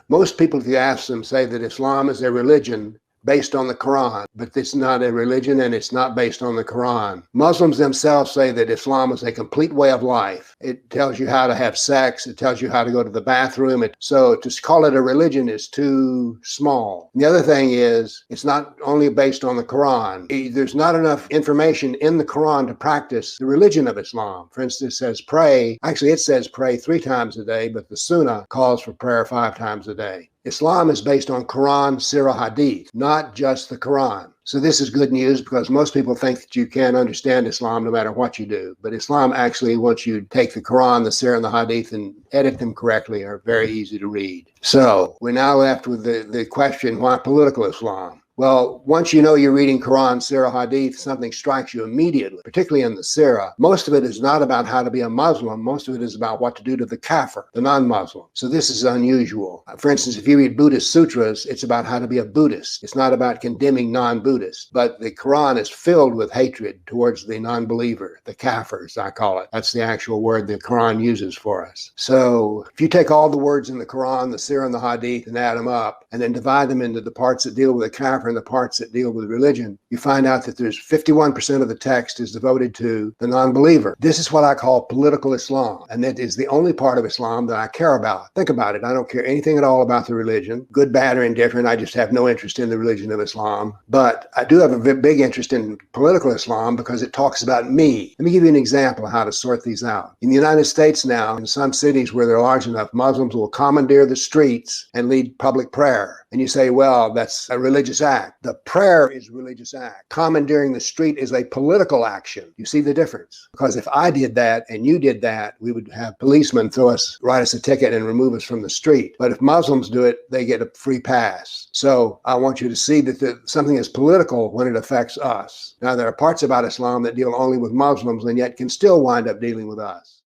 Most people, if you ask them, say that Islam is a religion based on the Quran, but it's not a religion and it's not based on the Quran. Muslims themselves say that Islam is a complete way of life. It tells you how to have sex. It tells you how to go to the bathroom. So to call it a religion is too small. And the other thing is, it's not only based on the Quran. There's not enough information in the Quran to practice the religion of Islam. For instance, it says pray. Actually, it says pray 3 times a day, but the Sunnah calls for prayer 5 times a day. Islam is based on Quran, Sirah, Hadith, not just the Quran. So this is good news because most people think that you can't understand Islam no matter what you do. But Islam actually, once you take the Quran, the Sirah, and the Hadith and edit them correctly, are very easy to read. So we're now left with the question, why political Islam? Well, once you know you're reading Quran, Sirah, Hadith, something strikes you immediately, particularly in the Sirah. Most of it is not about how to be a Muslim. Most of it is about what to do to the Kafir, the non-Muslim. So this is unusual. For instance, if you read Buddhist sutras, it's about how to be a Buddhist. It's not about condemning non-Buddhists. But the Quran is filled with hatred towards the non-believer, the Kafirs, I call it. That's the actual word the Quran uses for us. So if you take all the words in the Quran, the Sirah, and the Hadith, and add them up, and then divide them into the parts that deal with the Kafir and the parts that deal with religion, you find out that there's 51% of the text is devoted to the non-believer. This is what I call political Islam, and that is the only part of Islam that I care about. Think about it. I don't care anything at all about the religion, good, bad, or indifferent. I just have no interest in the religion of Islam. But I do have a big interest in political Islam because it talks about me. Let me give you an example of how to sort these out. In the United States now, in some cities where they're large enough, Muslims will commandeer the streets and lead public prayer. And you say, well, that's a religious act. The prayer is a religious act. Commandeering the street is a political action. You see the difference? Because if I did that and you did that, we would have policemen write us a ticket and remove us from the street. But if Muslims do it, they get a free pass. So I want you to see that something is political when it affects us. Now, there are parts about Islam that deal only with Muslims and yet can still wind up dealing with us.